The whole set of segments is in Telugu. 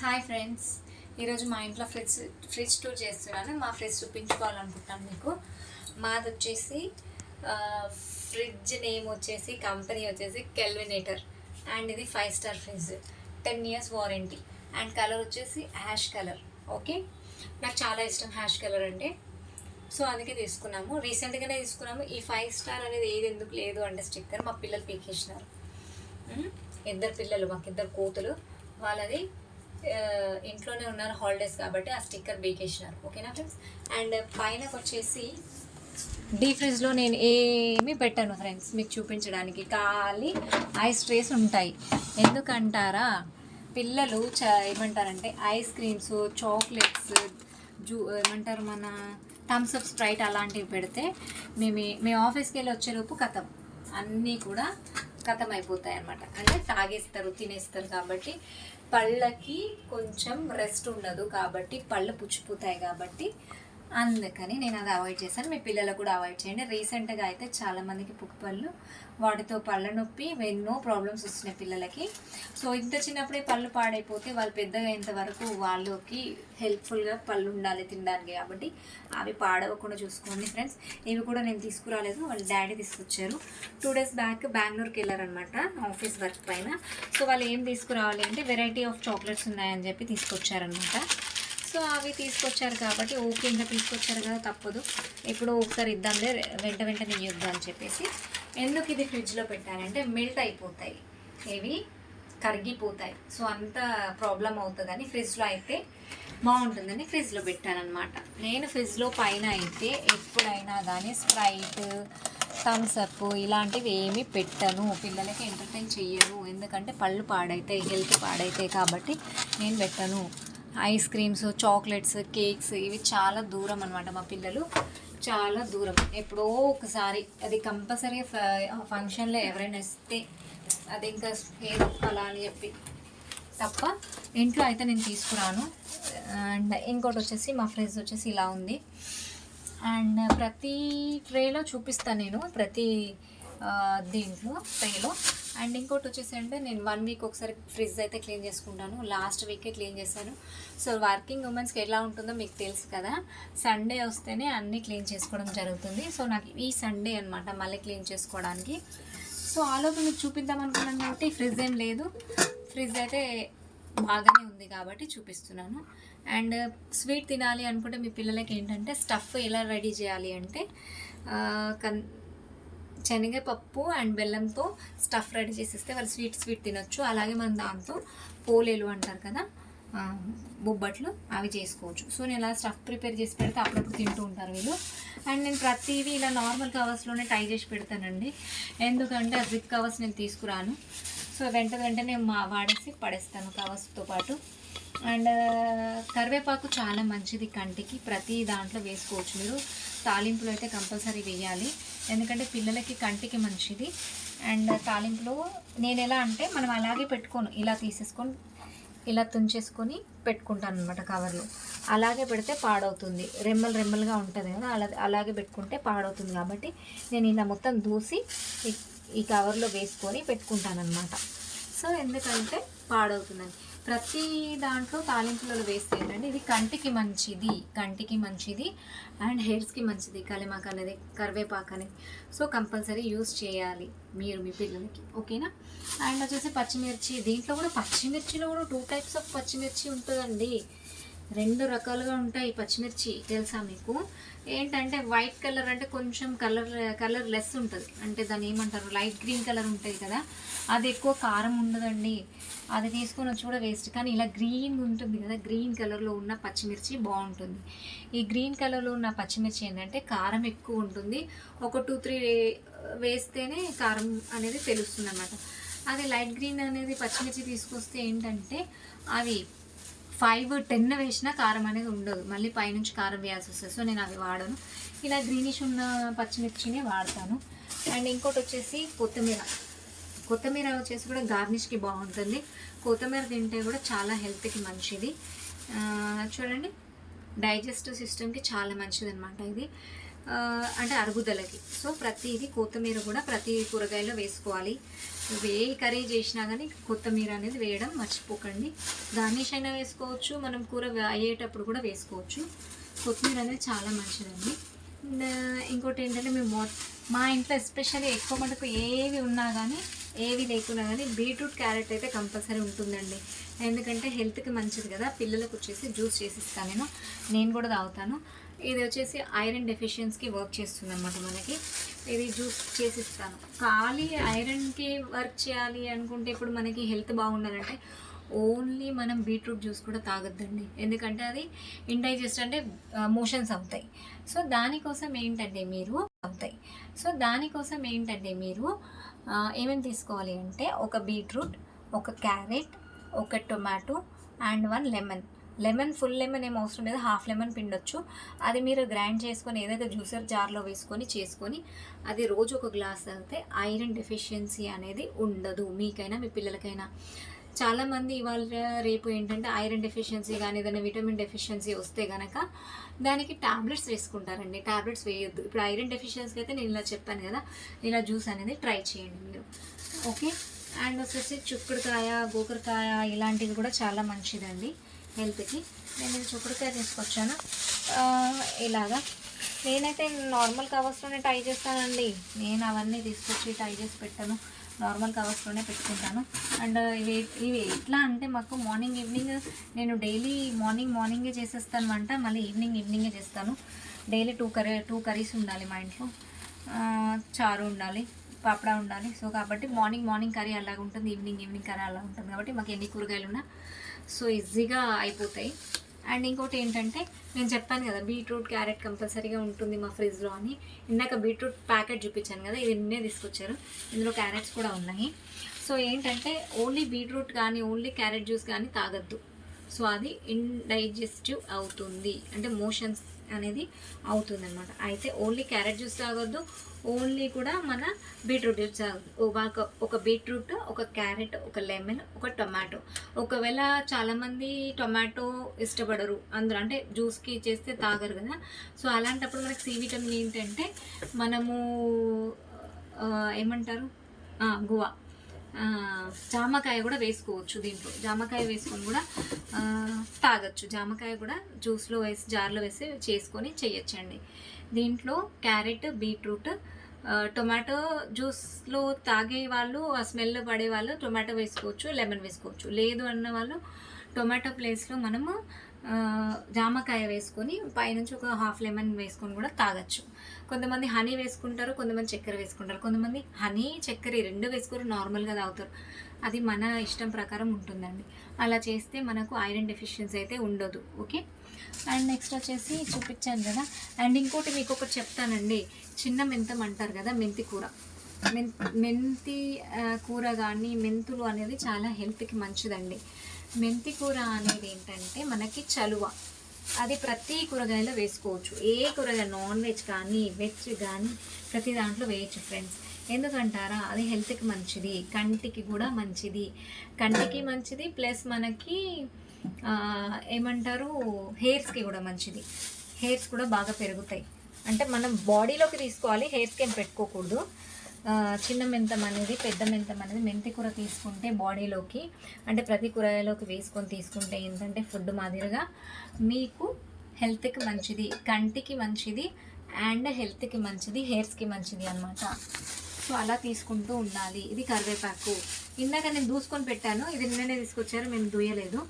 హాయ్ ఫ్రెండ్స్, ఈరోజు మా ఇంట్లో ఫ్రిడ్జ్ టూర్ చేస్తున్నాను. మా ఫ్రిడ్జ్ చూపించుకోవాలనుకుంటున్నాను మీకు. మాది వచ్చేసి ఫ్రిడ్జ్ నేమ్ వచ్చేసి కంపెనీ వచ్చేసి కెల్వినేటర్ అండ్ ఇది 5 star fridge, 10 years warranty and colour వచ్చేసి హ్యాష్ కలర్. ఓకే, నాకు చాలా ఇష్టం హ్యాష్ కలర్ అంటే, సో అందుకే తీసుకున్నాము. రీసెంట్గానే తీసుకున్నాము. ఈ 5 స్టార్ అనేది ఏది ఎందుకు లేదు అంటే స్టిక్కర్ మా పిల్లలు పీకేసినారు. ఇద్దరు పిల్లలు, మాకు ఇద్దరు కూతులు, వాళ్ళది ఇంట్లోనే ఉన్నారు హాలిడేస్ కాబట్టి ఆ స్టిక్కర్ బీకేసినారు. ఓకేనా ఫ్రెండ్స్. అండ్ పైన వచ్చేసి డీ ఫ్రిడ్జ్లో నేను ఏమీ పెట్టాను ఫ్రెండ్స్ మీకు చూపించడానికి, ఖాళీ ఐస్ ట్రేస్ ఉంటాయి. ఎందుకంటారా, పిల్లలు ఏమంటారంటే ఐస్ క్రీమ్స్, చాక్లెట్స్, ఏమంటారు మన థమ్స్అప్, స్ప్రైట్ అలాంటివి పెడితే మేము ఆఫీస్కి వెళ్ళి వచ్చేలోపు కథం అన్నీ కూడా కథం అయిపోతాయి అన్నమాట. అంటే తాగేస్తారు, తినేస్తారు. కాబట్టి పళ్ళకి కొంచెం రెస్ట్ ఉండదు, కాబట్టి పళ్ళు పుచ్చిపోతాయి. కాబట్టి అందుకని నేను అది అవాయిడ్ చేశాను. మీ పిల్లలకు కూడా అవాయిడ్ చేయండి. రీసెంట్గా అయితే చాలామందికి పుక్కుపళ్ళు, వాటితో పళ్ళ నొప్పి, ఎన్నో ప్రాబ్లమ్స్ వస్తున్నాయి పిల్లలకి. సో ఇంత చిన్నప్పుడే పళ్ళు పాడైపోతే వాళ్ళు పెద్దగా అయ్యేంత వరకు వాళ్ళకి హెల్ప్ఫుల్గా పళ్ళు ఉండాలి తినడానికి. కాబట్టి అవి పాడవకుండా చూసుకోండి ఫ్రెండ్స్. ఇవి కూడా నేను తీసుకురాలేదు, వాళ్ళ డాడీ తీసుకొచ్చారు. 2 days బ్యాక్ బెంగళూరుకి వెళ్ళారనమాట ఆఫీస్ వర్క్ పైన. సో వాళ్ళు ఏం తీసుకురావాలి అంటే వెరైటీ ఆఫ్ చాక్లెట్స్ ఉన్నాయని చెప్పి తీసుకొచ్చారనమాట. సో అవి తీసుకొచ్చారు కాబట్టి ఓకే, ఇంకా తీసుకొచ్చారు కదా తప్పదు, ఇప్పుడు ఒకసారి ఇద్దాంలే, వెంటనే ఇద్దాం అని చెప్పేసి. ఎందుకు ఇది ఫ్రిడ్జ్లో పెట్టానంటే మెల్ట్ అయిపోతాయి, ఇవి కరిగిపోతాయి. సో అంత ప్రాబ్లం అవుతుందని ఫ్రిడ్జ్లో అయితే బాగుంటుందని ఫ్రిడ్జ్లో పెట్టానమాట. నేను ఫ్రిడ్జ్లో పైన అయితే ఎప్పుడైనా కానీ స్ప్రైట్, థమ్స్అప్ ఇలాంటివి ఏమీ పెట్టను, పిల్లలకి ఎంటర్టైన్ చెయ్యను. ఎందుకంటే పళ్ళు పాడైతాయి, హెల్త్ పాడైతాయి కాబట్టి నేను పెట్టను. ఐస్ క్రీమ్స్, చాక్లెట్స్, కేక్స్ ఇవి చాలా దూరం అనమాట. మా పిల్లలు చాలా దూరం. ఎప్పుడో ఒకసారి అది కంపల్సరీ ఫంక్షన్లో ఎవరైనా ఇస్తే అది ఇంకా ఏదో అలా అని చెప్పి తప్ప ఇంట్లో అయితే నేను తీసుకురాను. అండ్ ఇంకోటి వచ్చేసి మా ఫ్రిడ్జ్ వచ్చేసి ఇలా ఉంది. అండ్ ప్రతి ట్రేలో చూపిస్తాను నేను, ప్రతి దీంట్లో ట్రేలో. అండ్ ఇంకోటి వచ్చేసి అంటే నేను 1 week ఒకసారి ఫ్రిడ్జ్ అయితే క్లీన్ చేసుకుంటాను. లాస్ట్ వీకే క్లీన్ చేశాను. సో వర్కింగ్ ఉమెన్స్కి ఎలా ఉంటుందో మీకు తెలుసు కదా, సండే వస్తేనే అన్నీ క్లీన్ చేసుకోవడం జరుగుతుంది. సో నాకు ఈ సండే అనమాట మళ్ళీ క్లీన్ చేసుకోవడానికి. సో ఆలోపు మీకు చూపిద్దాం అనుకున్నాను కాబట్టి ఫ్రిడ్జ్ ఏం లేదు, ఫ్రిడ్జ్ అయితే బాగానే ఉంది కాబట్టి చూపిస్తున్నాను. అండ్ స్వీట్ తినాలి అనుకుంటే మీ పిల్లలకి ఏంటంటే స్టఫ్ ఎలా రెడీ చేయాలి అంటే శనగపప్పు అండ్ బెల్లంతో స్టఫ్ రెడీ చేసేస్తే వాళ్ళు స్వీట్ తినొచ్చు. అలాగే మనం దాంతో పోలేలు అంటారు కదా, బొబ్బట్లు, అవి చేసుకోవచ్చు. సో నేను ఇలా స్టఫ్ ప్రిపేర్ చేసి పెడితే అప్పుడప్పుడు తింటూ ఉంటారు వీళ్ళు. అండ్ నేను ప్రతిదీ ఇలా నార్మల్ కవర్స్లోనే టై చేసి పెడతానండి, ఎందుకంటే ఆ జిప్ కవర్స్ నేను తీసుకురాను. సో వెంటనే వాడేసి పడేస్తాను కవర్స్తో పాటు. అండ్ కరివేపాకు చాలా మంచిది కంటికి, ప్రతి దాంట్లో వేసుకోవచ్చు మీరు. తాలింపులో అయితే కంపల్సరీ వేయాలి, ఎందుకంటే పిల్లలకి కంటికి మంచిది. అండ్ తాలింపులో నేను ఎలా అంటే మనం అలాగే పెట్టుకోను, ఇలా తీసేసుకొని ఇలా తుంచేసుకొని పెట్టుకుంటాను అనమాట కవర్లో. అలాగే పెడితే పాడవుతుంది, రెమ్మలుగా ఉంటుంది కదా, అలాగే పెట్టుకుంటే పాడవుతుంది. కాబట్టి నేను ఇలా మొత్తం దూసి ఈ కవర్లో వేసుకొని పెట్టుకుంటాను అనమాట. సో ఎందుకంటే పాడవుతుందని ప్రతి దాంట్లో తాలింపులలో వేస్తే ఏంటంటే ఇది కంటికి మంచిది అండ్ హెయిర్స్కి మంచిది. కలిమాకు అనేది, కరివేపాకు అనేది. సో కంపల్సరీ యూస్ చేయాలి మీరు మీ పిల్లలకి, ఓకేనా. అండ్ వచ్చేసి పచ్చిమిర్చి, దీంట్లో కూడా పచ్చిమిర్చిలో కూడా 2 types ఆఫ్ పచ్చిమిర్చి ఉంటుందండి. 2 రకాలుగా ఉంటాయి పచ్చిమిర్చి, తెలుసా మీకు. ఏంటంటే వైట్ కలర్ అంటే కొంచెం కలర్ లెస్ ఉంటుంది, అంటే దాన్ని ఏమంటారు, లైట్ గ్రీన్ కలర్ ఉంటుంది కదా, అది ఎక్కువ కారం ఉండదండి. అది తీసుకొని వచ్చి కూడా వేస్ట్. కానీ ఇలా గ్రీన్ ఉంటుంది కదా, గ్రీన్ కలర్లో ఉన్న పచ్చిమిర్చి బాగుంటుంది. ఈ గ్రీన్ కలర్లో ఉన్న పచ్చిమిర్చి ఏంటంటే కారం ఎక్కువ ఉంటుంది, ఒక 2-3 వేస్తేనే కారం అనేది తెలుస్తుంది అన్నమాట. అది లైట్ గ్రీన్ అనేది పచ్చిమిర్చి తీసుకొస్తే ఏంటంటే అవి 5-10 వేసినా కారం అనేది ఉండదు, మళ్ళీ పైనుంచి కారం వేయాల్సి వస్తుంది. సో నేను అవి వాడను, ఇలా గ్రీనిష్ ఉన్న పచ్చిమిర్చినే వాడతాను. అండ్ ఇంకోటి వచ్చేసి కొత్తిమీర వచ్చేసి కూడా గార్నిష్కి బాగుంటుంది. కొత్తిమీర తింటే కూడా చాలా హెల్త్కి మంచిది. చూడండి, డైజెస్టివ్ సిస్టమ్కి చాలా మంచిది అనమాట ఇది. అంటే అరుగుదలకి. సో ప్రతిదీ కొత్తిమీర కూడా ప్రతి కూరగాయలో వేసుకోవాలి. ఏ కర్రీ చేసినా కానీ కొత్తిమీర అనేది వేయడం మర్చిపోకండి. గార్నిష్ అయినా వేసుకోవచ్చు, మనం కూర అయ్యేటప్పుడు కూడా వేసుకోవచ్చు. కొత్తిమీర అనేది చాలా మంచిదండి. ఇంకోటి ఏంటంటే మేము మా ఇంట్లో ఎస్పెషల్లీ ఎక్కువ మటుకు ఏవి ఉన్నా కానీ ఏవి లేకున్నా కానీ బీట్రూట్ క్యారెట్ అయితే కంపల్సరీ ఉంటుందండి. ఎందుకంటే హెల్త్కి మంచిది కదా. పిల్లలకు వచ్చేసి జ్యూస్ చేసిస్తాను నేను కూడా తాగుతాను. ఇది వచ్చేసి ఐరన్ డెఫిషియన్సీకి వర్క్ చేస్తుంది అనమాట. మనకి ఇది జ్యూస్ చేసిస్తాను. ఖాళీ ఐరన్కి వర్క్ చేయాలి అనుకుంటే ఇప్పుడు మనకి హెల్త్ బాగుండాలంటే ఓన్లీ మనం బీట్రూట్ జ్యూస్ కూడా తాగొద్దండి. ఎందుకంటే అది ఇండైజెస్ట్ అంటే మోషన్స్ అవుతాయి. సో దానికోసం ఏంటంటే మీరు ఏమేమి తీసుకోవాలి అంటే ఒక బీట్రూట్, ఒక క్యారెట్, ఒక tomato and 1 lemon. Full lemon ఏం అవసరం లేదు, హాఫ్ లెమన్ పిండొచ్చు. అది మీరు గ్రైండ్ చేసుకొని ఏదైతే జ్యూసర్ జార్లో చేసుకొని అది రోజు ఒక గ్లాస్ తాగితే ఐరన్ డెఫిషియన్సీ అనేది ఉండదు, మీకైనా మీ పిల్లలకైనా. చాలామంది ఇవాళ రేపు ఏంటంటే ఐరన్ డెఫిషియన్సీ కానీ ఏదైనా విటమిన్ డెఫిషియన్సీ వస్తే కనుక దానికి ట్యాబ్లెట్స్ వేసుకుంటారండి. ట్యాబ్లెట్స్ వేయొద్దు. ఇప్పుడు ఐరన్ డెఫిషియన్సీ అయితే నేను ఇలా చెప్పాను కదా, ఇలా జ్యూస్ అనేది ట్రై చేయండి మీరు. ఓకే. అండ్ వచ్చేసి చుక్కుడుకాయ, గోకరకాయ ఇలాంటివి కూడా చాలా మంచిదండి హెల్త్కి. నేను ఇది చుక్కుడుకాయ తీసుకొచ్చాను. ఇలాగా నేనైతే నార్మల్ కవర్స్లోనే ట్రై చేస్తానండి. నేను అవన్నీ తీసుకొచ్చి ట్రై చేసి పెట్టాను, నార్మల్ కవర్స్లోనే పెట్టుకుంటాను. అండ్ ఇవి ఎట్లా అంటే మాకు మార్నింగ్ ఈవినింగ్ నేను డైలీ మార్నింగే చేసేస్తాను వంట, మళ్ళీ ఈవినింగే చేస్తాను. డైలీ టూ కర్రీస్ ఉండాలి మా ఇంట్లో. చారు ఉండాలి, పాపడా ఉండాలి. సో కాబట్టి మార్నింగ్ కర్రీ అలాగ ఉంటుంది, ఈవినింగ్ కర్రీ అలా ఉంటుంది. కాబట్టి మాకు ఎన్ని కూరగాయలు ఉన్నా సో ఈజీగా అయిపోతాయి. అండ్ ఇంకోటి ఏంటంటే నేను చెప్పాను కదా బీట్రూట్ క్యారెట్ కంపల్సరీగా ఉంటుంది మా ఫ్రిడ్జ్లో అని. ఇందాక బీట్రూట్ ప్యాకెట్ చూపించాను కదా, ఇది నిన్నే తీసుకొచ్చారు. ఇందులో క్యారెట్స్ కూడా ఉన్నాయి. సో ఏంటంటే ఓన్లీ బీట్రూట్ కానీ ఓన్లీ క్యారెట్ జ్యూస్ కానీ తాగద్దు. సో అది ఇండైజెస్టివ్ అవుతుంది, అంటే మోషన్స్ అనేది అవుతుంది అనమాట. అయితే ఓన్లీ క్యారెట్ జ్యూస్ తాగొద్దు, ఓన్లీ కూడా మన బీట్రూట్ జ్యూస్ తాగొద్దు. ఒక బీట్రూట్, ఒక క్యారెట్, ఒక లెమన్, ఒక టొమాటో. ఒకవేళ చాలామంది టొమాటో ఇష్టపడరు అందరూ, అంటే జ్యూస్కి చేస్తే తాగరు కదా. సో అలాంటప్పుడు మనకి సి విటమిన్ ఏంటంటే మనము ఏమంటారు గువా జామకాయ కూడా వేసుకోవచ్చు. దీంట్లో జామకాయ వేసుకొని కూడా తాగొచ్చు. జామకాయ కూడా జ్యూస్లో వేసి జార్లో వేసి చేసుకొని చేయొచ్చండి. దీంట్లో క్యారెట్, బీట్రూట్, టొమాటో జ్యూస్లో తాగే వాళ్ళు, ఆ స్మెల్ పడే వాళ్ళు టొమాటో వేసుకోవచ్చు, లెమన్ వేసుకోవచ్చు. లేదు అన్న వాళ్ళు టొమాటో ప్లేస్లో మనము జామకాయ వేసుకొని పైనుంచి ఒక హాఫ్ లెమన్ వేసుకొని కూడా తాగొచ్చు. కొంతమంది హనీ వేసుకుంటారు, కొంతమంది చక్కెర వేసుకుంటారు. కొంతమంది హనీ చక్కెర రెండు వేసుకొని నార్మల్గా తాగుతారు. అది మన ఇష్టం ప్రకారం ఉంటుందండి. అలా చేస్తే మనకు ఐరన్ డెఫిషియన్సీ అయితే ఉండదు. ఓకే. అండ్ నెక్స్ట్ వచ్చేసి చూపించాను కదా. అండ్ ఇంకోటి మీకు ఒకటి చెప్తానండి, చిన్న మెంతం అంటారు కదా, మెంతి కూర. మెంతి కూర కానీ మెంతులు అనేది చాలా హెల్త్కి మంచిదండి. మెంతి కూర అనేది ఏంటంటే మనకి చలువ, అది ప్రతి కూరగాయలో వేసుకోవచ్చు. ఏ కూరగాయ నాన్ వెజ్ కానీ వెజ్ కానీ ప్రతి దాంట్లో వేయచ్చు ఫ్రెండ్స్. ఎందుకంటారా, అది హెల్త్కి మంచిది, కంటికి కూడా మంచిది ప్లస్ మనకి ఏమంటారు హెయిర్స్కి కూడా మంచిది. హెయిర్స్ కూడా బాగా పెరుగుతాయి. అంటే మనం బాడీలోకి తీసుకోవాలి, హెయిర్స్కి ఏం పెట్టుకోకూడదు. చిన్న మెంతం అనేది, పెద్ద మెంతం అనేది మెంతి కూర తీసుకుంటే బాడీలోకి, అంటే ప్రతి కూరగాయలోకి వేసుకొని తీసుకుంటే ఏంటంటే ఫుడ్ మాదిరిగా మీకు హెల్త్కి మంచిది, కంటికి మంచిది అండ్ హెల్త్కి మంచిది, హెయిర్స్కి మంచిది అనమాట. సో అలా తీసుకుంటూ ఉండాలి. ఇది కరివేపాకు. ఇందాక నేను దూసుకొని పెట్టాను, ఇది నిన్ననే తీసుకొచ్చారు, మేము దూయలేదు.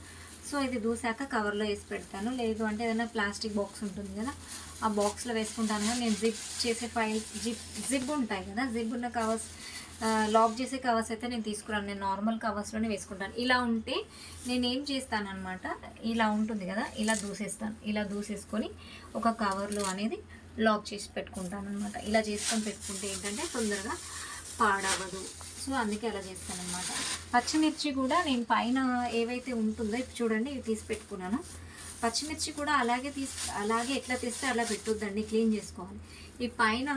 సో ఇది దూసాక కవర్లో వేసి పెడతాను. లేదు అంటే ఏదైనా ప్లాస్టిక్ బాక్స్ ఉంటుంది కదా, ఆ బాక్స్లో వేసుకుంటాను. కానీ నేను జిప్ చేసే జిప్ ఉంటాయి కదా, జిప్ ఉన్న కవర్స్, లాక్ చేసే కవర్స్ అయితే నేను తీసుకురాను. నేను నార్మల్ కవర్స్లోనే వేసుకుంటాను. ఇలా ఉంటే నేను ఏం చేస్తానన్నమాట, ఇలా ఉంటుంది కదా, ఇలా దూసేసుకొని ఒక కవర్లో అనేది లాక్ చేసి పెట్టుకుంటాను అనమాట. ఇలా చేసుకొని పెట్టుకుంటే ఏంటంటే తొందరగా పాడవదు. సో అందుకే అలా చేస్తాను అనమాట. పచ్చిమిర్చి కూడా నేను పైన ఏవైతే ఉంటుందో ఇప్పుడు చూడండి, ఇవి తీసి పెట్టుకున్నాను. పచ్చిమిర్చి కూడా అలాగే ఎట్లా తీస్తే అలా పెట్టొద్దండి, క్లీన్ చేసుకోవాలి. ఈ పైన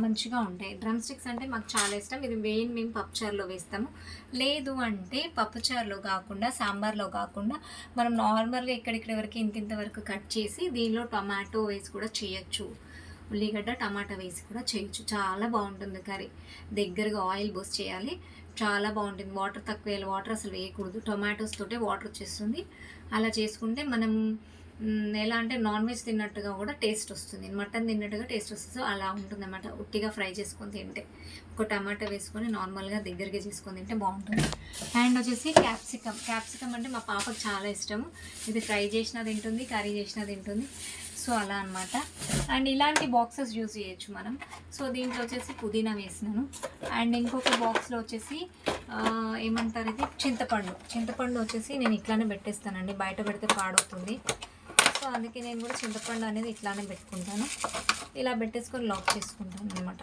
మంచిగా ఉంటాయి. డ్రమ్ స్టిక్స్ అంటే మాకు చాలా ఇష్టం. ఇది మేము పప్పుచారులో వేస్తాము. లేదు అంటే పప్పుచారులో కాకుండా సాంబార్లో కాకుండా మనం నార్మల్గా ఇక్కడిక్కడ వరకు ఇంత వరకు కట్ చేసి దీనిలో టమాటో వేసి కూడా చేయొచ్చు. ఉల్లిగడ్డ టమాటా వేసి కూడా చేయొచ్చు. చాలా బాగుంటుంది కర్రీ. దగ్గరగా ఆయిల్ పోసి చేయాలి, చాలా బాగుంటుంది. వాటర్ తక్కువ వేయాలి, వాటర్ అసలు వేయకూడదు. టొమాటోస్ తోటే వాటర్ వచ్చేస్తుంది. అలా చేసుకుంటే మనం ఎలా అంటే నాన్ వెజ్ తిన్నట్టుగా కూడా టేస్ట్ వస్తుంది, మటన్ తిన్నట్టుగా టేస్ట్ వస్తుంది. సో అలా ఉంటుంది అన్నమాట. ఉట్టిగా ఫ్రై చేసుకొని తింటే, ఒక టమాటా వేసుకొని నార్మల్గా దగ్గరగా చేసుకొని తింటే బాగుంటుంది. అండ్ వచ్చేసి క్యాప్సికమ్ అంటే మా పాపకు చాలా ఇష్టము. ఇది ఫ్రై చేసినా తింటుంది, కర్రీ చేసినా తింటుంది. సో అలా అనమాట. అండ్ ఇలాంటి బాక్సెస్ యూజ్ చేయొచ్చు మనం. సో దీంట్లో వచ్చేసి పుదీనా వేసినాను. అండ్ ఇంకొక బాక్స్లో వచ్చేసి ఏమంటారు, ఇది చింతపండు వచ్చేసి నేను ఇట్లానే పెట్టేస్తానండి, బయట పెడితే పాడవుతుంది. సో అందుకే నేను కూడా చింతపండు అనేది ఇట్లానే పెట్టుకుంటాను. ఇలా పెట్టేసుకొని లాక్ చేసుకుంటాను అనమాట.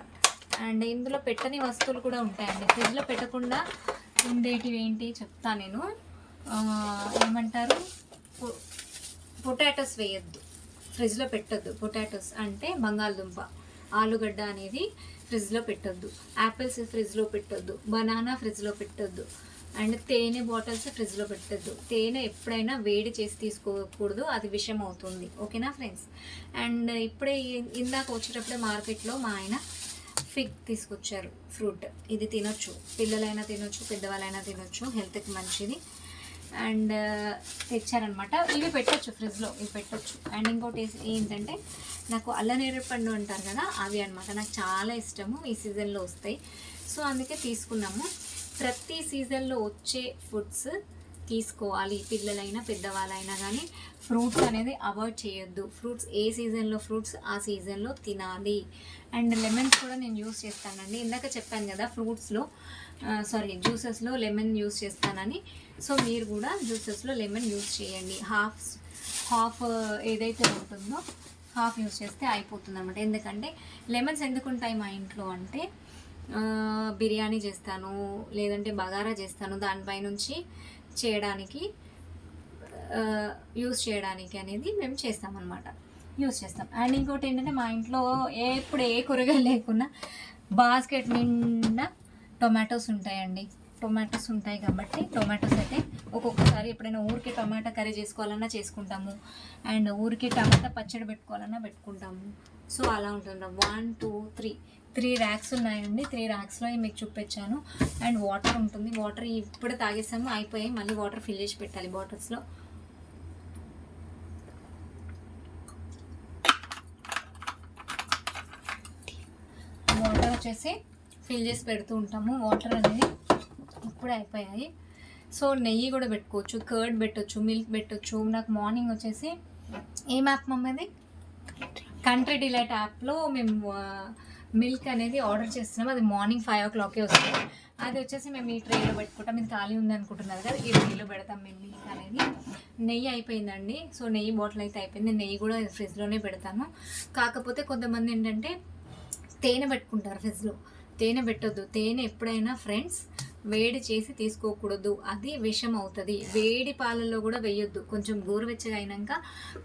అండ్ ఇందులో పెట్టని వస్తువులు కూడా ఉంటాయండి. ఫ్రిడ్జ్లో పెట్టకుండా ఉండేటివి ఏంటి చెప్తాను నేను. ఏమంటారు, పొటాటోస్ వేయద్దు, ఫ్రిడ్జ్లో పెట్టద్దు. పొటాటోస్ అంటే బంగాళదుంప, ఆలుగడ్డ అనేది ఫ్రిడ్జ్లో పెట్టద్దు. యాపిల్స్ ఫ్రిడ్జ్లో పెట్టద్దు. బనానా ఫ్రిడ్జ్లో పెట్టద్దు. అండ్ తేనె బాటిల్స్ ఫ్రిడ్జ్లో పెట్టద్దు. తేనె ఎప్పుడైనా వేడి చేసి తీసుకోకూడదు, అది విషం అవుతుంది. ఓకేనా ఫ్రెండ్స్. అండ్ ఇప్పుడే ఇందాక వచ్చేటప్పుడే మార్కెట్లో మా ఆయన ఫిగ్ తీసుకొచ్చారు, ఫ్రూట్. ఇది తినొచ్చు, పిల్లలైనా తినొచ్చు, పెద్దవాళ్ళైనా తినొచ్చు, హెల్త్కి మంచిది. అండ్ తెచ్చారనమాట. ఇవి పెట్టచ్చు ఫ్రిడ్జ్లో, ఇవి పెట్టచ్చు. అండ్ ఇంకోటి ఏంటంటే నాకు అల్లనేరేడు పండు అంటారు కదా, అవి అనమాట. నాకు చాలా ఇష్టము, ఈ సీజన్లో వస్తాయి. సో అందుకే తీసుకున్నాము. ప్రతి సీజన్లో వచ్చే ఫుడ్స్ తీసుకోవాలి, పిల్లలైనా పెద్దవాళ్ళైనా కానీ. ఫ్రూట్స్ అనేది అవాయిడ్ చేయొద్దు. ఫ్రూట్స్ ఏ సీజన్లో ఫ్రూట్స్ ఆ సీజన్లో తినాలి. అండ్ లెమన్స్ కూడా నేను యూస్ చేస్తానండి. ఇందాక చెప్పాను కదా ఫ్రూట్స్లో జ్యూసెస్లో లెమన్ యూస్ చేస్తానని. సో మీరు కూడా జ్యూసెస్లో లెమన్ యూస్ చేయండి. హాఫ్ ఏదైతే ఉంటుందో హాఫ్ యూస్ చేస్తే అయిపోతుంది అనమాట. ఎందుకంటే లెమన్స్ ఎందుకు ఉంటాయి మా ఇంట్లో అంటే, బిర్యానీ చేస్తాను, లేదంటే బగారా చేస్తాను, దానిపై నుంచి యూస్ చేయడానికి అనేది మేము చేస్తామన్నమాట, యూస్ చేస్తాం. అండ్ ఇంకోటి ఏంటంటే మా ఇంట్లో ఎప్పుడు ఏ కూరగాయలు లేకున్నా బాస్కెట్ నిండా టొమాటోస్ ఉంటాయండి. టొమాటోస్ ఉంటాయి కాబట్టి టొమాటోస్ అయితే ఒక్కొక్కసారి ఎప్పుడైనా ఊరికి టమాటా కర్రీ చేసుకోవాలన్నా చేసుకుంటాము. అండ్ ఊరికి టమాటా పచ్చడి పెట్టుకోవాలన్నా పెట్టుకుంటాము. సో అలా ఉంటుంది. 1 2 3 ర్యాక్స్ ఉన్నాయండి. 3 ర్యాక్స్లో మీకు చూపించాను. అండ్ వాటర్ ఉంటుంది. వాటర్ ఇప్పుడు తాగేసాము, అయిపోయాయి. మళ్ళీ వాటర్ ఫిల్ చేసి పెట్టాలి బాటిల్స్లో. వాటర్ వచ్చేసి ఫిల్ చేసి పెడుతూ ఉంటాము. వాటర్ అనేది ఇప్పుడు అయిపోయాయి. సో నెయ్యి కూడా పెట్టుకోవచ్చు, కర్డ్ పెట్టవచ్చు, మిల్క్ పెట్టవచ్చు. నాకు మార్నింగ్ వచ్చేసి ఏం యాప్ మమ్మది, కంట్రీ డిలైట్ యాప్లో మేము మిల్క్ అనేది ఆర్డర్ చేస్తున్నాం. అది మార్నింగ్ 5 o'clockకే వస్తుంది. అది వచ్చేసి మేము ఈ ట్రేలో పెట్టుకుంటాం. ఇది ఖాళీ ఉంది అనుకుంటున్నారు కదా, ఈ ట్రేలో పెడతాం మేము మిల్క్ అనేది. నెయ్యి అయిపోయిందండి. సో నెయ్యి బాటిల్ అయితే అయిపోయింది. నెయ్యి కూడా ఫ్రిడ్జ్లోనే పెడతాను. కాకపోతే కొంతమంది ఏంటంటే తేనె పెట్టుకుంటారు ఫ్రిడ్జ్లో. తేనె పెట్టొద్దు. తేనె ఎప్పుడైనా ఫ్రెండ్స్ వేడి చేసి తీసుకోకూడదు, అది విషం అవుతుంది. వేడి పాలల్లో కూడా వేయొద్దు. కొంచెం గోరువెచ్చగా అయినాక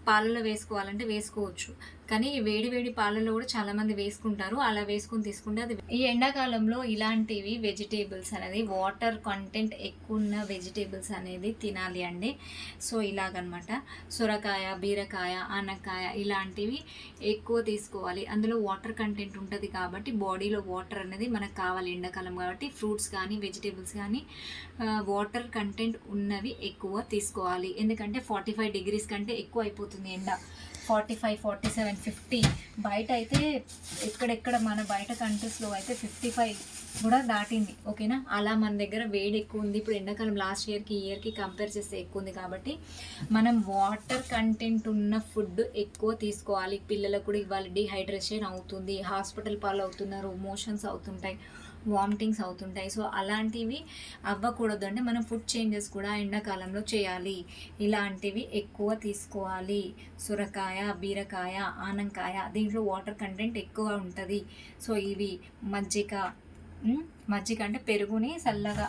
పాలల్లో వేసుకోవాలంటే వేసుకోవచ్చు, కానీ వేడి పాలల్లో కూడా చాలామంది వేసుకుంటారు. అలా వేసుకొని తీసుకుంటే అది. ఈ ఎండాకాలంలో ఇలాంటివి వెజిటేబుల్స్ అనేది, వాటర్ కంటెంట్ ఎక్కువ ఉన్న వెజిటేబుల్స్ అనేది తినాలి అండి. సో ఇలాగనమాట. సొరకాయ, బీరకాయ, ఆనకాయ ఇలాంటివి ఎక్కువ తీసుకోవాలి. అందులో వాటర్ కంటెంట్ ఉంటుంది కాబట్టి బాడీలో వాటర్ అనేది మనకు కావాలి ఎండాకాలం కాబట్టి. ఫ్రూట్స్ కానీ వెజిటేబుల్స్ కానీ వాటర్ కంటెంట్ ఉన్నవి ఎక్కువ తీసుకోవాలి. ఎందుకంటే 45 degrees కంటే ఎక్కువ అయిపోతుంది ఎండ. 45, 47, 50. బయట అయితే ఎక్కడెక్కడ మన బయట కంట్రీస్లో అయితే 55 కూడా దాటింది. ఓకేనా. అలా మన దగ్గర వేడి ఎక్కువ ఉంది. ఇప్పుడు ఎండాకాలం లాస్ట్ ఇయర్కి ఈ ఇయర్కి కంపేర్ చేస్తే ఎక్కువ ఉంది కాబట్టి మనం వాటర్ కంటెంట్ ఉన్న ఫుడ్ ఎక్కువ తీసుకోవాలి. పిల్లలకు కూడా ఇవాళ డిహైడ్రేషన్ అవుతుంది, హాస్పిటల్ పాలు అవుతున్నారు, మోషన్స్ అవుతుంటాయి, వామిటింగ్స్ అవుతుంటాయి. సో అలాంటివి అవ్వకూడదు అంటే మనం ఫుడ్ చేంజెస్ కూడా ఎండాకాలంలో చేయాలి. ఇలాంటివి ఎక్కువ తీసుకోవాలి. సొరకాయ, బీరకాయ, ఆనంకాయ దీంట్లో వాటర్ కంటెంట్ ఎక్కువ ఉంటుంది. సో ఇవి మజ్జిగ అంటే పెరుగుని చల్లగా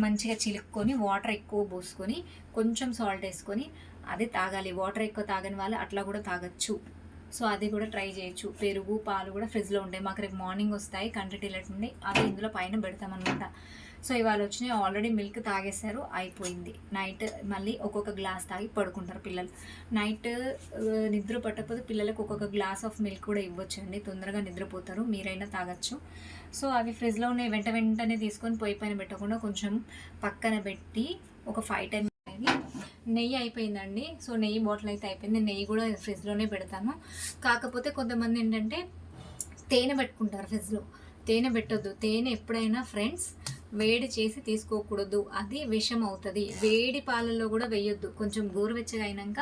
మంచిగా చిలుక్కొని వాటర్ ఎక్కువ పోసుకొని కొంచెం సాల్ట్ వేసుకొని అది తాగాలి. వాటర్ ఎక్కువ తాగని వాళ్ళు అట్లా కూడా తాగొచ్చు. సో అది కూడా ట్రై చేయొచ్చు. పెరుగు పాలు కూడా ఫ్రిడ్జ్లో ఉంటాయి. మాకు రేపు మార్నింగ్ వస్తాయి కంట్రీ టీలెట్ నుండి, అవి ఇందులో పైన పెడతామన్నమాట. సో ఇవాళ వచ్చినాయి. ఆల్రెడీ మిల్క్ తాగేశారు, అయిపోయింది. నైట్ మళ్ళీ ఒక్కొక్క గ్లాస్ తాగి పడుకుంటారు పిల్లలు. నైట్ నిద్ర పట్టకపోతే పిల్లలకు ఒక్కొక్క గ్లాస్ ఆఫ్ మిల్క్ కూడా ఇవ్వచ్చండి, తొందరగా నిద్రపోతారు. మీరైనా తాగొచ్చు. సో అవి ఫ్రిడ్జ్లో ఉన్నాయి, వెంటనే తీసుకొని పొయ్యి పైన పెట్టకుండా కొంచెం పక్కన పెట్టి ఒక 5-10 నెయ్యి అయిపోయిందండి. సో నెయ్యి బాటిల్ అయితే అయిపోయింది. నెయ్యి కూడా ఫ్రిడ్జ్లోనే పెడతాను. కాకపోతే కొంతమంది ఏంటంటే తేనె పెట్టుకుంటారు ఫ్రిడ్జ్లో. తేనె పెట్టొద్దు. తేనె ఎప్పుడైనా ఫ్రెండ్స్ వేడి చేసి తీసుకోకూడదు, అది విషం అవుతుంది. వేడి పాలల్లో కూడా వేయొద్దు. కొంచెం గోరువెచ్చగా అయినాక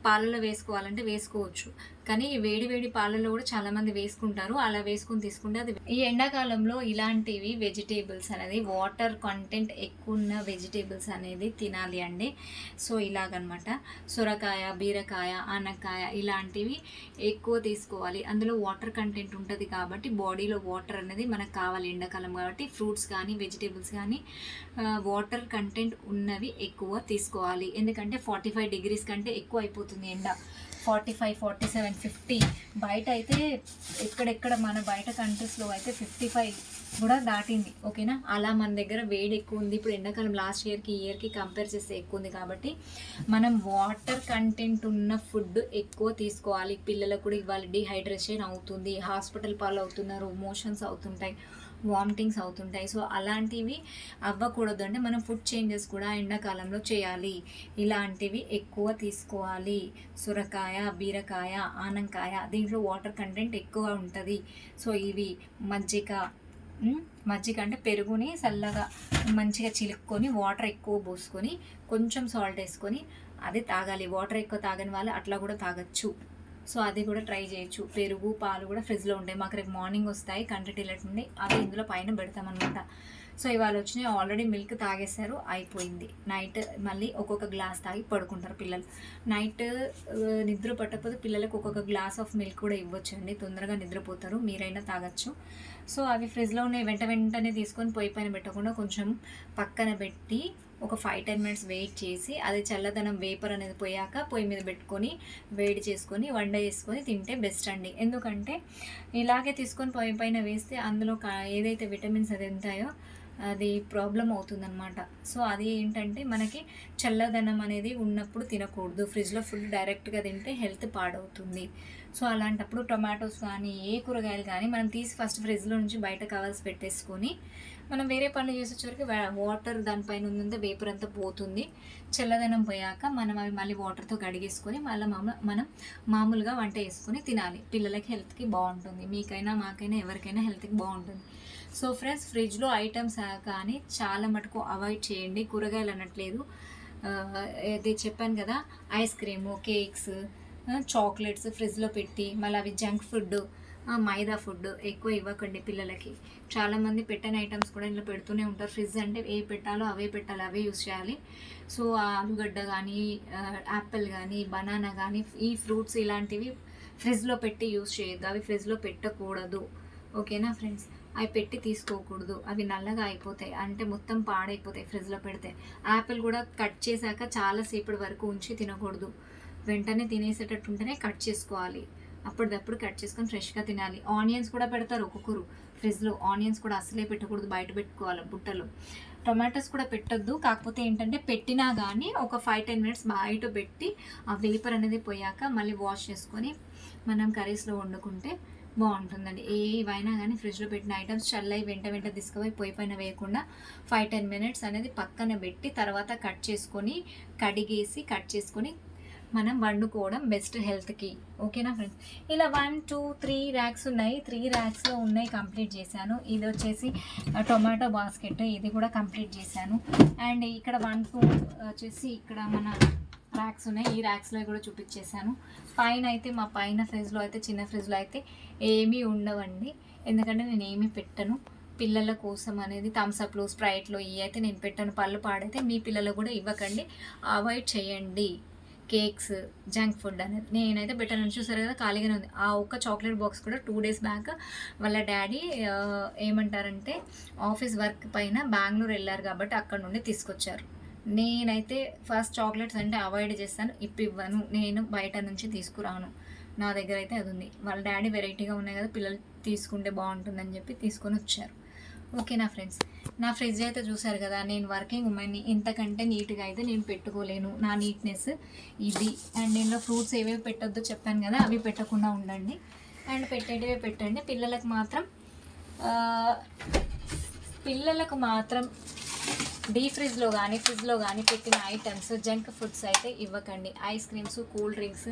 పాలల్లో వేసుకోవాలంటే వేసుకోవచ్చు, కానీ వేడి పాలల్లో కూడా చాలామంది వేసుకుంటారు. అలా వేసుకుని తీసుకుంటే అది ఈ ఎండాకాలంలో ఇలాంటివి వెజిటేబుల్స్ అనేది వాటర్ కంటెంట్ ఎక్కువ ఉన్న వెజిటేబుల్స్ అనేది తినాలి అండి. సో ఇలాగనమాట సొరకాయ, బీరకాయ, ఆనకాయ ఇలాంటివి ఎక్కువ తీసుకోవాలి. అందులో వాటర్ కంటెంట్ ఉంటుంది కాబట్టి బాడీలో వాటర్ అనేది మనకు కావాలి ఎండాకాలం కాబట్టి. ఫ్రూట్స్ కానీ వెజిటేబుల్స్ కానీ వాటర్ కంటెంట్ ఉన్నవి ఎక్కువ తీసుకోవాలి. ఎందుకంటే 45 degrees కంటే ఎక్కువ అయిపోతుంది ఎండ. 45, 47, 50 బయట అయితే ఎక్కడెక్కడ మన బయట కంట్రీస్లో అయితే 55 కూడా దాటింది. ఓకేనా, అలా మన దగ్గర వేడి ఎక్కువ ఉంది. ఇప్పుడు ఎండాకాలం లాస్ట్ ఇయర్కి ఈ ఇయర్కి కంపేర్ చేస్తే ఎక్కువ ఉంది కాబట్టి మనం వాటర్ కంటెంట్ ఉన్న ఫుడ్ ఎక్కువ తీసుకోవాలి. పిల్లలకు కూడా ఇవాళ డిహైడ్రేషన్ అవుతుంది, హాస్పిటల్ పాలు అవుతున్నారు, మోషన్స్ అవుతుంటాయి, వామిటింగ్స్ అవుతుంటాయి. సో అలాంటివి అవ్వకూడదు అంటే మనం ఫుడ్ చేంజెస్ కూడా ఎండాకాలంలో చేయాలి. ఇలాంటివి ఎక్కువ తీసుకోవాలి. సొరకాయ, బీరకాయ, ఆనంకాయ దీంట్లో వాటర్ కంటెంట్ ఎక్కువ ఉంటుంది. సో ఇవి మజ్జిగ అంటే పెరుగుని చల్లగా మంచిగా చిలుక్కొని వాటర్ ఎక్కువ పోసుకొని కొంచెం సాల్ట్ వేసుకొని అది తాగాలి. వాటర్ ఎక్కువ తాగని వాళ్ళు అట్లా కూడా తాగొచ్చు. సో అది కూడా ట్రై చేయొచ్చు. పెరుగు పాలు కూడా ఫ్రిడ్జ్లో ఉంటాయి. మాకు రేపు మార్నింగ్ వస్తాయి కంట్రీ టీలెట్ నుండి, అవి ఇందులో పైన పెడతామన్నమాట. సో ఇవాళ వచ్చినాయి. ఆల్రెడీ మిల్క్ తాగేశారు, అయిపోయింది. నైట్ మళ్ళీ ఒక్కొక్క గ్లాస్ తాగి పడుకుంటారు పిల్లలు. నైట్ నిద్ర పట్టకపోతే పిల్లలకు ఒక్కొక్క గ్లాస్ ఆఫ్ మిల్క్ కూడా ఇవ్వచ్చండి, తొందరగా నిద్రపోతారు. మీరైనా తాగొచ్చు. సో అవి ఫ్రిడ్జ్లో ఉన్నాయి, వెంటనే తీసుకొని పొయ్యి పైన పెట్టకుండా కొంచెం పక్కన పెట్టి ఒక 5-10 minutes వెయిట్ చేసి అది చల్లదనం వేపర్ అనేది పోయాక పొయ్యి మీద పెట్టుకొని వేడి చేసుకొని వండ చేసుకొని తింటే బెస్ట్ అండి. ఎందుకంటే ఇలాగే తీసుకొని పొయ్యి పైన వేస్తే అందులో ఏదైతే విటమిన్స్ అది ఉంటాయో అది ప్రాబ్లం అవుతుందన్నమాట. సో అది ఏంటంటే మనకి చల్లదనం అనేది ఉన్నప్పుడు తినకూడదు. ఫ్రిడ్జ్లో ఫుడ్ డైరెక్ట్గా తింటే హెల్త్ పాడవుతుంది. సో అలాంటప్పుడు టొమాటోస్ కానీ ఏ కూరగాయలు కానీ మనం తీసి ఫస్ట్ ఫ్రిడ్జ్లో నుంచి బయట కవర్స్ పెట్టేసుకొని మనం వేరే పనులు చేసేసరికి వాటర్ దానిపైన ఉందంతా వేపర్ అంతా పోతుంది. చల్లదనం పోయాక మనం అవి మళ్ళీ వాటర్తో కడిగేసుకొని మళ్ళీ మనం మామూలుగా వంట వేసుకొని తినాలి. పిల్లలకి హెల్త్కి బాగుంటుంది, మీకైనా మాకైనా ఎవరికైనా హెల్త్కి బాగుంటుంది. సో ఫ్రెండ్స్ ఫ్రిడ్జ్లో ఐటమ్స్ కానీ చాలా మటుకు అవాయిడ్ చేయండి. కూరగాయలు అనట్లేదు, ఇది చెప్పాను కదా, ఐస్ క్రీము, కేక్స్, చాక్లెట్స్ ఫ్రిడ్జ్లో పెట్టి మళ్ళీ అవి జంక్ ఫుడ్, మైదా ఫుడ్ ఎక్కువ ఇవ్వకండి పిల్లలకి. చాలామంది పెట్టని ఐటమ్స్ కూడా ఇంట్లో పెడుతూనే ఉంటారు. ఫ్రిడ్జ్ అంటే ఏ పెట్టాలో అవే పెట్టాలి, అవే యూస్ చేయాలి. సో ఆలుగడ్డ కానీ, యాపిల్ కానీ, బనానా కానీ ఈ ఫ్రూట్స్ ఇలాంటివి ఫ్రిడ్జ్లో పెట్టి యూస్ చేయొద్దు, అవి ఫ్రిడ్జ్లో పెట్టకూడదు. ఓకేనా ఫ్రెండ్స్, అవి పెట్టి తీసుకోకూడదు, అవి నల్లగా అయిపోతాయి, అంటే మొత్తం పాడైపోతాయి ఫ్రిడ్జ్లో పెడితే. యాపిల్ కూడా కట్ చేశాక చాలాసేపటి వరకు ఉంచి తినకూడదు, వెంటనే తినేసేటట్టు ఉంటేనే కట్ చేసుకోవాలి. అప్పటిదప్పుడు కట్ చేసుకొని ఫ్రెష్గా తినాలి. ఆనియన్స్ కూడా పెడతారు ఒక్కొక్కరు ఫ్రిడ్జ్లో, ఆనియన్స్ కూడా అసలే పెట్టకూడదు, బయట పెట్టుకోవాలి బుట్టలు. టొమాటోస్ కూడా పెట్టొద్దు, కాకపోతే ఏంటంటే పెట్టినా కానీ ఒక 5-10 minutes బయట పెట్టి ఆ వేపర్ అనేది పోయాక మళ్ళీ వాష్ చేసుకొని మనం కర్రీస్లో వండుకుంటే బాగుంటుందండి. ఏవైనా కానీ ఫ్రిడ్జ్లో పెట్టిన ఐటమ్స్ చల్లయి వెంట తీసుకుపోయి పొయ్యి పైన వేయకుండా 5-10 minutes అనేది పక్కన పెట్టి తర్వాత కట్ చేసుకొని కడిగేసి కట్ చేసుకొని మనం వండుకోవడం బెస్ట్ హెల్త్కి. ఓకేనా ఫ్రెండ్స్, ఇలా 1, 2, 3 ర్యాక్స్ ఉన్నాయి. 3 ర్యాక్స్లో ఉన్నాయి కంప్లీట్ చేశాను. ఇది వచ్చేసి టొమాటో బాస్కెట్, ఇది కూడా కంప్లీట్ చేశాను. అండ్ ఇక్కడ 1, 2 వచ్చేసి ఇక్కడ మన ర్యాక్స్ ఉన్నాయి, ఈ ర్యాక్స్లో కూడా చూపించేశాను. పైన అయితే మా పైన ఫ్రిడ్జ్లో అయితే చిన్న ఫ్రిడ్జ్లో అయితే ఏమీ ఉండవండి, ఎందుకంటే నేను ఏమీ పెట్టను. పిల్లల కోసం అనేది థమ్స్అప్లు, స్ప్రైట్లు ఇవి అయితే నేను పెట్టను. పళ్ళు పాడైతే మీ పిల్లలు కూడా ఇవ్వకండి, అవాయిడ్ చేయండి. కేక్స్, జంక్ ఫుడ్ అనేది నేనైతే బెటర్ అని చూసారు కదా, ఖాళీగానే ఉంది. ఆ ఒక్క చాక్లెట్ బాక్స్ కూడా 2 days బ్యాక్ వాళ్ళ డాడీ ఏమంటారంటే ఆఫీస్ వర్క్ పైన బెంగళూరు వెళ్ళారు కాబట్టి అక్కడ నుండి తీసుకొచ్చారు. నేనైతే ఫస్ట్ చాక్లెట్స్ అంటే అవాయిడ్ చేస్తాను, ఇవ్వను, నేను బయట నుంచి తీసుకురాను. నా దగ్గర అయితే అది ఉంది. వాళ్ళ డాడీ వెరైటీగా ఉన్నాయి కదా, పిల్లలు తీసుకుంటే బాగుంటుందని చెప్పి తీసుకొని వచ్చారు. ఓకేనా ఫ్రెండ్స్, నా ఫ్రిడ్జ్ అయితే చూసారు కదా. నేను వర్కింగ్ ఉమెన్ని, ఇంతకంటే నీట్గా అయితే నేను పెట్టుకోలేను. నా నీట్నెస్ ఇది. అండ్ దీనిలో ఫ్రూట్స్ ఏవేవి పెట్టొద్దో చెప్పాను కదా, అవి పెట్టకుండా ఉండండి. అండ్ పెట్టేటివే పెట్టండి. పిల్లలకు మాత్రం డీప్ ఫ్రిడ్జ్లో కానీ ఫ్రిడ్జ్లో కానీ పెట్టిన ఐటమ్స్, జంక్ ఫుడ్స్ అయితే ఇవ్వకండి. Ice creams, cool drinks,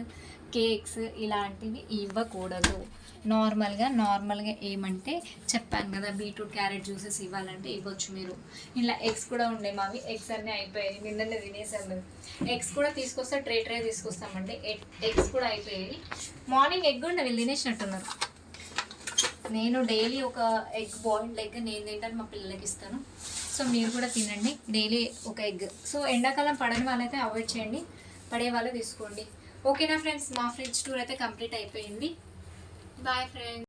cakes ఇలాంటివి ఇవ్వకూడదు. నార్మల్గా ఏమంటే చెప్పాను కదా, బీట్రూట్ క్యారెట్ జ్యూసెస్ ఇవ్వాలంటే ఇవ్వచ్చు మీరు. ఇలా ఎగ్స్ కూడా ఉండే, మావి ఎగ్స్ అన్నీ అయిపోయాయి, నిన్ననే తినేసాము మేము. ఎగ్స్ కూడా తీసుకొస్తే ట్రే తీసుకొస్తామంటే ఎగ్స్ కూడా అయిపోయాయి. మార్నింగ్ ఎగ్ ఉండే, వీళ్ళు తినేసినట్టున్నారు. నేను డైలీ ఒక ఎగ్, బాయిల్డ్ ఎగ్ నేను తింటాను, మా పిల్లలకి ఇస్తాను. సో మీరు కూడా తినండి డైలీ ఒక ఎగ్. సో ఎండాకాలం పడని వాళ్ళైతే అవాయిడ్ చేయండి, పడే వాళ్ళు తీసుకోండి. ఓకేనా ఫ్రెండ్స్, మా ఫ్రిడ్జ్ టూర్ అయితే కంప్లీట్ అయిపోయింది. Bye friends.